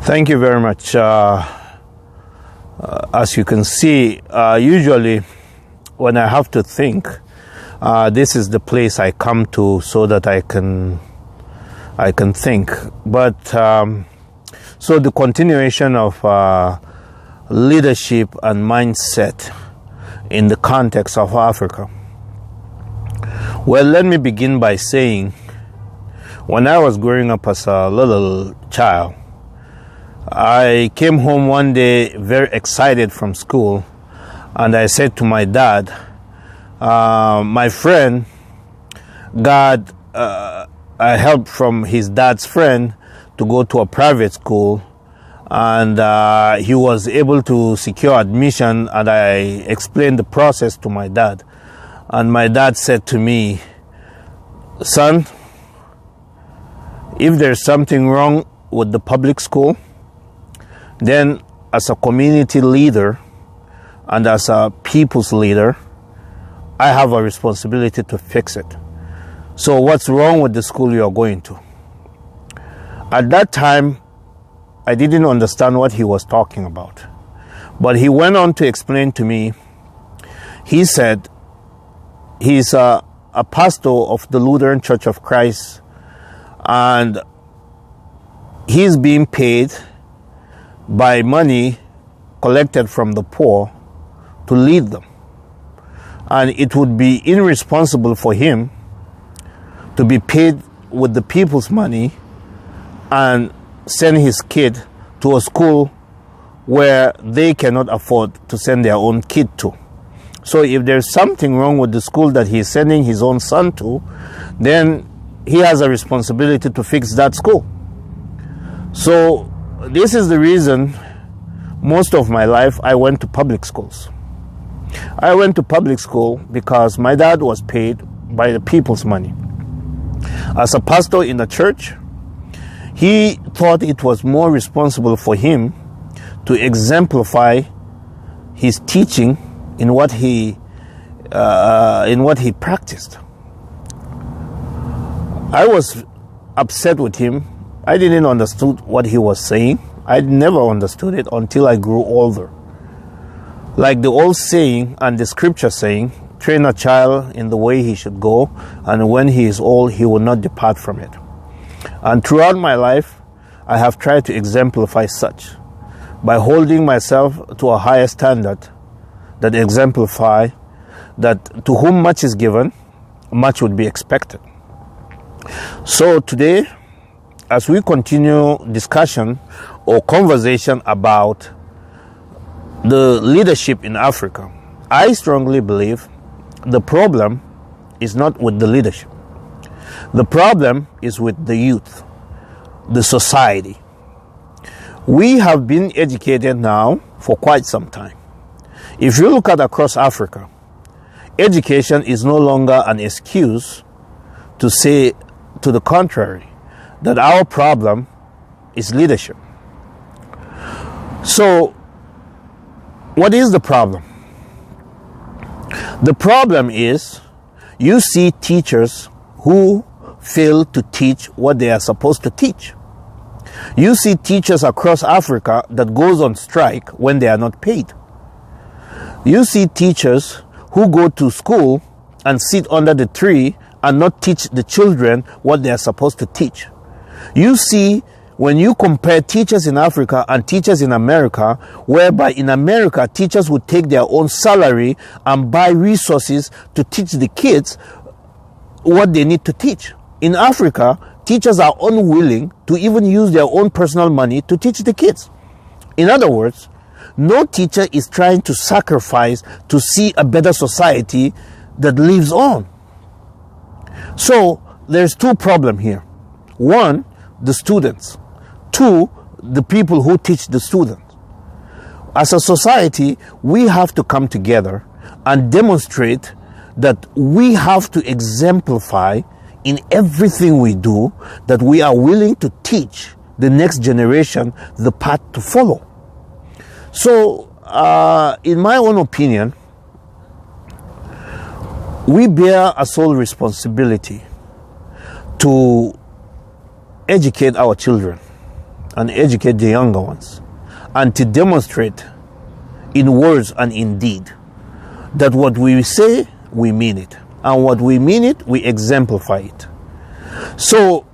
Thank you very much. As you can see, usually when I have to think, this is the place I come to so that I can think. But so the continuation of leadership and mindset in the context of Africa. Well, let me begin by saying, when I was growing up as a little child, I came home one day very excited from school, and I said to my dad, my friend got a help from his dad's friend to go to a private school, and he was able to secure admission, and I explained the process to my dad. And my dad said to me, "Son, if there's something wrong with the public school, then as a community leader and as a people's leader, I have a responsibility to fix it. So what's wrong with the school you are going to?" At that time, I didn't understand what he was talking about. But he went on to explain to me. He said he's a pastor of the Lutheran Church of Christ, and he's being paid by money collected from the poor to lead them. And it would be irresponsible for him to be paid with the people's money and send his kid to a school where they cannot afford to send their own kid to. So if there's something wrong with the school that he's sending his own son to, then he has a responsibility to fix that school. So this is the reason most of my life I went to public schools. I went to public school because my dad was paid by the people's money. As a pastor in the church, he thought it was more responsible for him to exemplify his teaching in what he practiced. I was upset with him. I didn't understand what he was saying. I never understood it until I grew older. Like the old saying and the scripture saying, train a child in the way he should go, and when he is old, he will not depart from it. And throughout my life, I have tried to exemplify such by holding myself to a higher standard that exemplify that to whom much is given, much would be expected. So today, as we continue discussion or conversation about the leadership in Africa, I strongly believe the problem is not with the leadership. The problem is with the youth, the society. We have been educated now for quite some time. If you look at across Africa, education is no longer an excuse to say to the contrary, that our problem is leadership. So, what is the problem? The problem is you see teachers who fail to teach what they are supposed to teach. You see teachers across Africa that goes on strike when they are not paid. You see teachers who go to school and sit under the tree and not teach the children what they are supposed to teach. You see, when you compare teachers in Africa and teachers in America, whereby in America, teachers would take their own salary and buy resources to teach the kids what they need to teach. In Africa, teachers are unwilling to even use their own personal money to teach the kids. In other words, no teacher is trying to sacrifice to see a better society that lives on. So there's two problems here. One, the students. Two, the people who teach the students. As a society, we have to come together and demonstrate that we have to exemplify in everything we do that we are willing to teach the next generation the path to follow. So, in my own opinion, we bear a sole responsibility to educate our children and educate the younger ones, and to demonstrate in words and in deed that what we say, we mean it. And what we mean it, we exemplify it. So,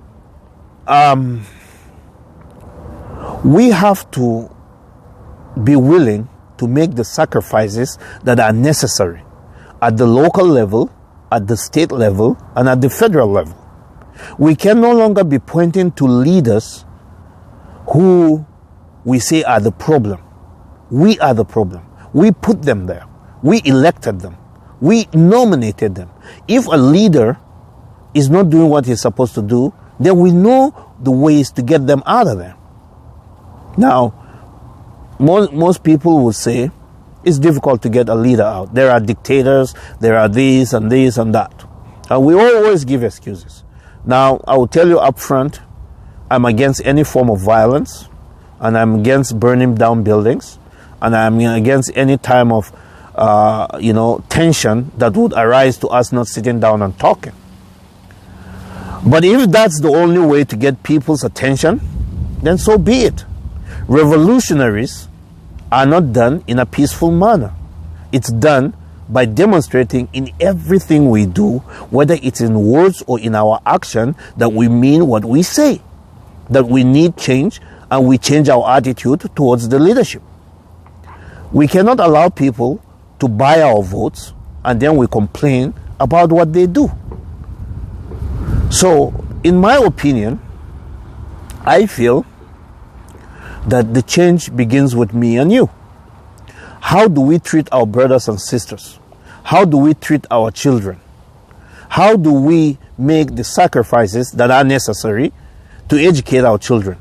we have to be willing to make the sacrifices that are necessary at the local level, at the state level, and at the federal level. We can no longer be pointing to leaders who we say are the problem. We are the problem. We put them there. We elected them. We nominated them. If a leader is not doing what he's supposed to do, then we know the ways to get them out of there. Now, most people will say it's difficult to get a leader out. There are dictators, there are this and this and that. And we always give excuses. Now, I will tell you up front, I'm against any form of violence, and I'm against burning down buildings, and I'm against any time of tension that would arise to us not sitting down and talking. But if that's the only way to get people's attention, then so be it. Revolutionaries are not done in a peaceful manner. It's done by demonstrating in everything we do, whether it's in words or in our action, that we mean what we say, that we need change, and we change our attitude towards the leadership. We cannot allow people to buy our votes and then we complain about what they do. So, in my opinion, I feel that the change begins with me and you. How do we treat our brothers and sisters? How do we treat our children? How do we make the sacrifices that are necessary to educate our children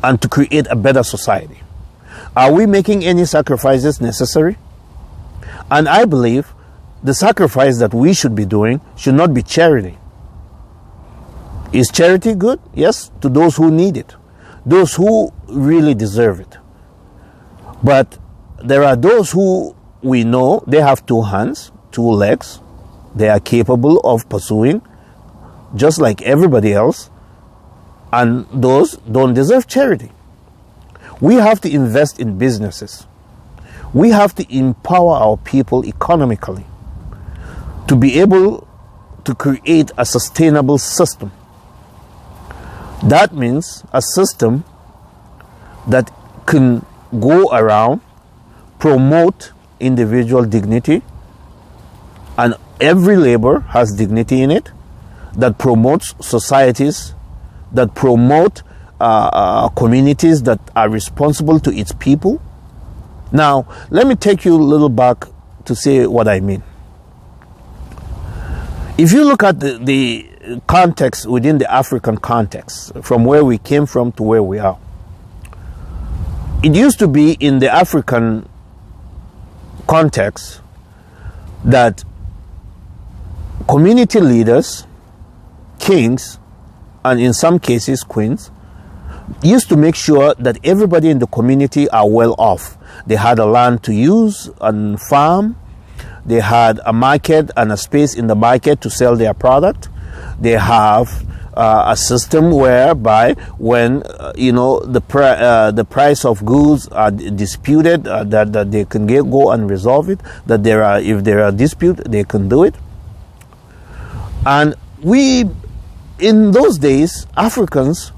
and to create a better society? Are we making any sacrifices necessary? And I believe the sacrifice that we should be doing should not be charity. Is charity good? Yes, to those who need it, those who really deserve it. But there are those who we know they have two hands, two legs, they are capable of pursuing just like everybody else, and those don't deserve charity. We have to invest in businesses. We have to empower our people economically to be able to create a sustainable system. That means a system that can go around, promote individual dignity, and every labor has dignity in it, that promotes societies, that promote communities that are responsible to its people. Now, let me take you a little back to say what I mean. If you look at the context within the African context, from where we came from to where we are, it used to be in the African context that community leaders, kings, and in some cases queens, used to make sure that everybody in the community are well off. They had a land to use and farm. They had a market and a space in the market to sell their product. They have a system whereby when the price of goods are disputed, that they can go and resolve it. That if there are dispute, they can do it. And in those days, Africans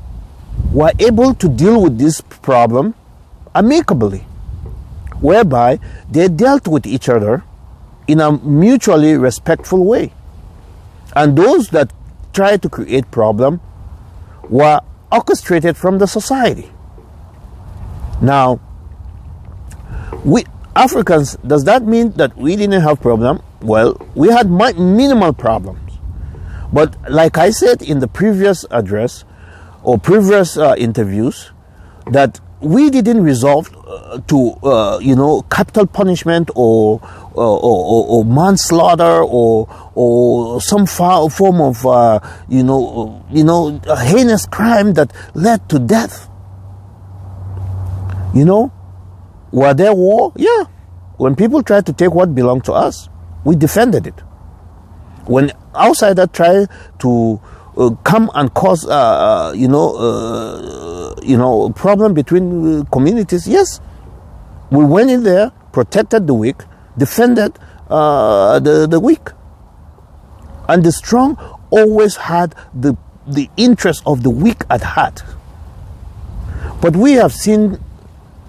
were able to deal with this problem amicably, whereby they dealt with each other in a mutually respectful way. And those that tried to create problem were orchestrated from the society. Now, we Africans, does that mean that we didn't have problem? Well, we had minimal problems. But like I said in the previous address or previous interviews, that we didn't resolve to capital punishment or manslaughter or some form of a heinous crime that led to death. Were there war? Yeah. When people tried to take what belonged to us, we defended it. When outsiders tried to come and cause, problem between communities? Yes. We went in there, protected the weak, defended the weak. And the strong always had the interest of the weak at heart. But we have seen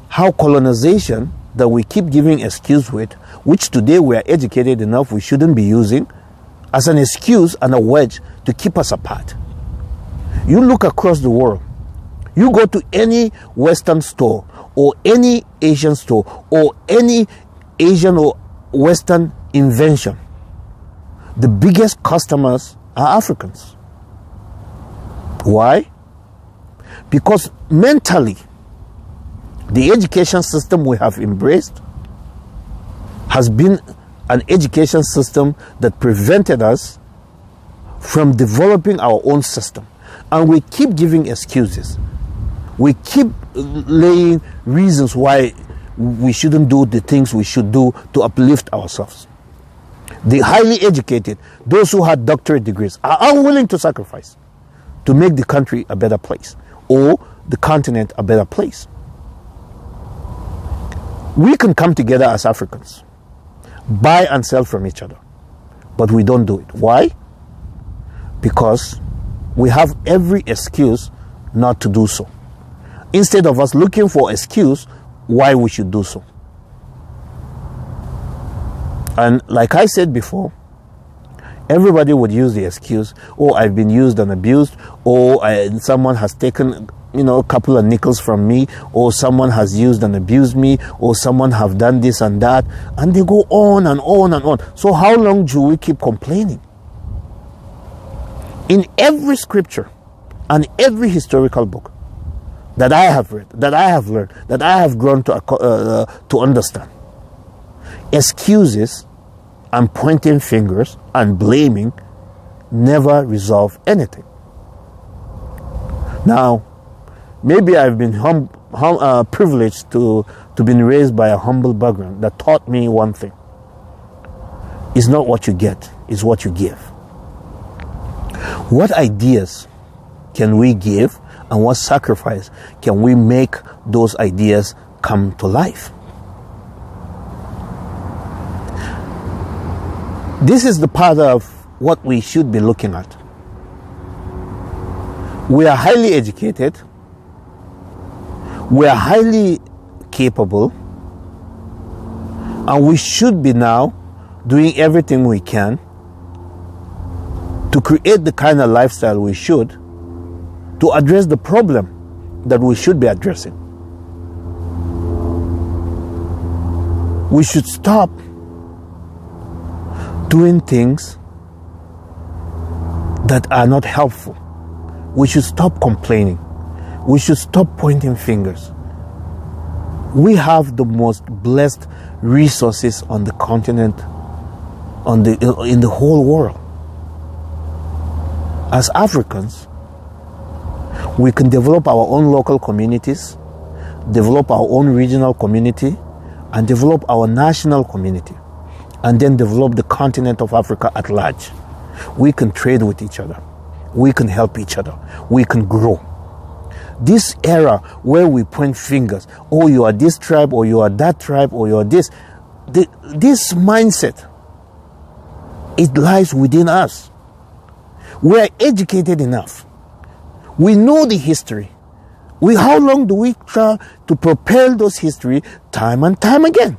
how colonization that we keep giving excuse with, which today we are educated enough we shouldn't be using, as an excuse and a wedge to keep us apart. You look across the world. You go to any Western store or any Asian store or any Asian or Western invention. The biggest customers are Africans. Why? Because mentally, the education system we have embraced has been an education system that prevented us from developing our own system. And we keep giving excuses. We keep laying reasons why we shouldn't do the things we should do to uplift ourselves. The highly educated, those who had doctorate degrees, are unwilling to sacrifice to make the country a better place or the continent a better place. We can come together as Africans, buy and sell from each other, but we don't do it. Why? Because we have every excuse not to do so, instead of us looking for excuse why we should do so. And like I said before, everybody would use the excuse, oh, I've been used and abused, or someone has taken a couple of nickels from me, or someone has used and abused me, or someone have done this and that, and they go on and on and on. So how long do we keep complaining? In every scripture and every historical book that I have read, that I have learned, that I have grown to understand, excuses and pointing fingers and blaming never resolve anything. Now, maybe I've been privileged to be raised by a humble background that taught me one thing. It's not what you get, it's what you give. What ideas can we give and what sacrifice can we make those ideas come to life? This is the part of what we should be looking at. We are highly educated. We are highly capable. And we should be now doing everything we can to create the kind of lifestyle we should to address the problem that we should be addressing. We should stop doing things that are not helpful. We should stop complaining. We should stop pointing fingers. We have the most blessed resources on the continent, in the whole world. As Africans, we can develop our own local communities, develop our own regional community, and develop our national community, and then develop the continent of Africa at large. We can trade with each other. We can help each other. We can grow. This era where we point fingers, oh, you are this tribe, or you are that tribe, or you are this. This mindset, it lies within us. We are educated enough. We know the history. How long do we try to propel those history time and time again?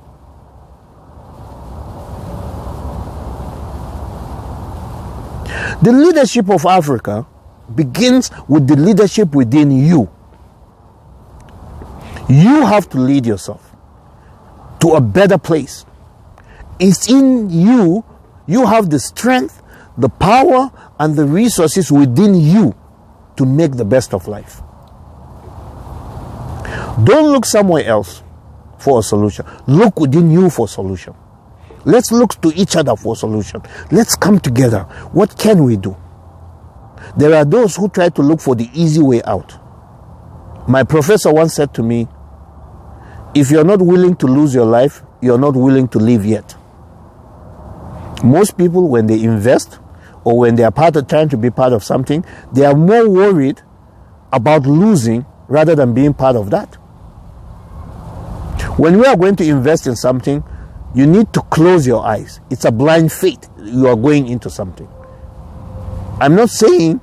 The leadership of Africa begins with the leadership within you. You have to lead yourself to a better place. It's in you. You have the strength, the power, and the resources within you to make the best of life. Don't look somewhere else for a solution. Look within you for a solution. Let's look to each other for a solution. Let's come together. What can we do? There are those who try to look for the easy way out. My professor once said to me, if you're not willing to lose your life, you're not willing to live yet. Most people, when they invest or when they are trying to be part of something, they are more worried about losing rather than being part of that. When we are going to invest in something, you need to close your eyes. It's a blind faith. You are going into something. I'm not saying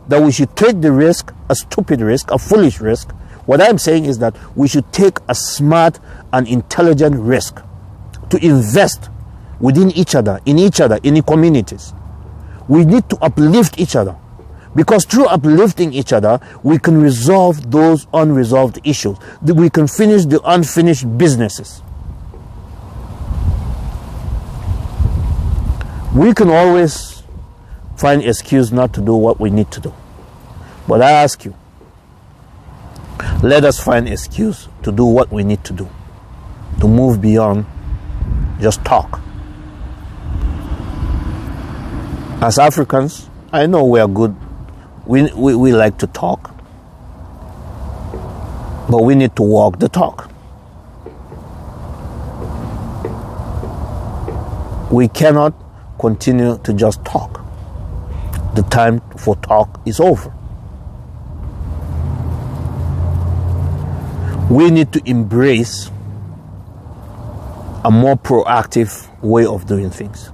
that we should take the risk, a stupid risk, a foolish risk. What I'm saying is that we should take a smart and intelligent risk to invest within each other, in the communities. We need to uplift each other, because through uplifting each other, we can resolve those unresolved issues. We can finish the unfinished businesses. We can always find excuse not to do what we need to do. But I ask you, let us find excuse to do what we need to do, to move beyond just talk. As Africans, I know we are good. We like to talk, but we need to walk the talk. We cannot continue to just talk. The time for talk is over. We need to embrace a more proactive way of doing things.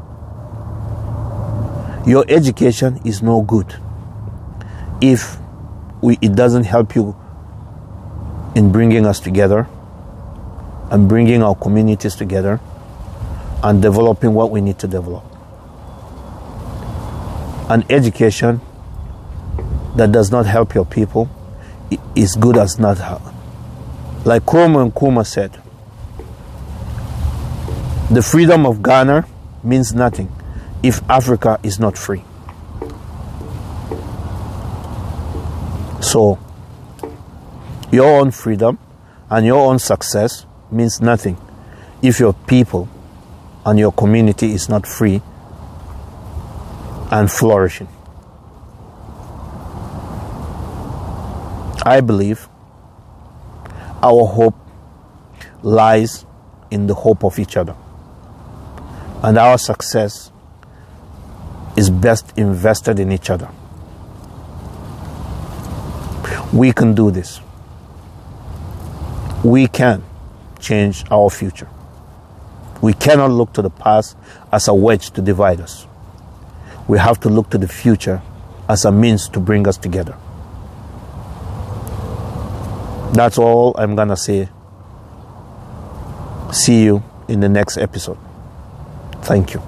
Your education is no good if it doesn't help you in bringing us together and bringing our communities together and developing what we need to develop. An education that does not help your people is good as not help. Like Kwame Nkrumah said, the freedom of Ghana means nothing if Africa is not free. So, your own freedom and your own success means nothing if your people and your community is not free and flourishing. I believe our hope lies in the hope of each other, and our success is best invested in each other. We can do this. We can change our future. We cannot look to the past as a wedge to divide us. We have to look to the future as a means to bring us together. That's all I'm gonna say. See you in the next episode. Thank you.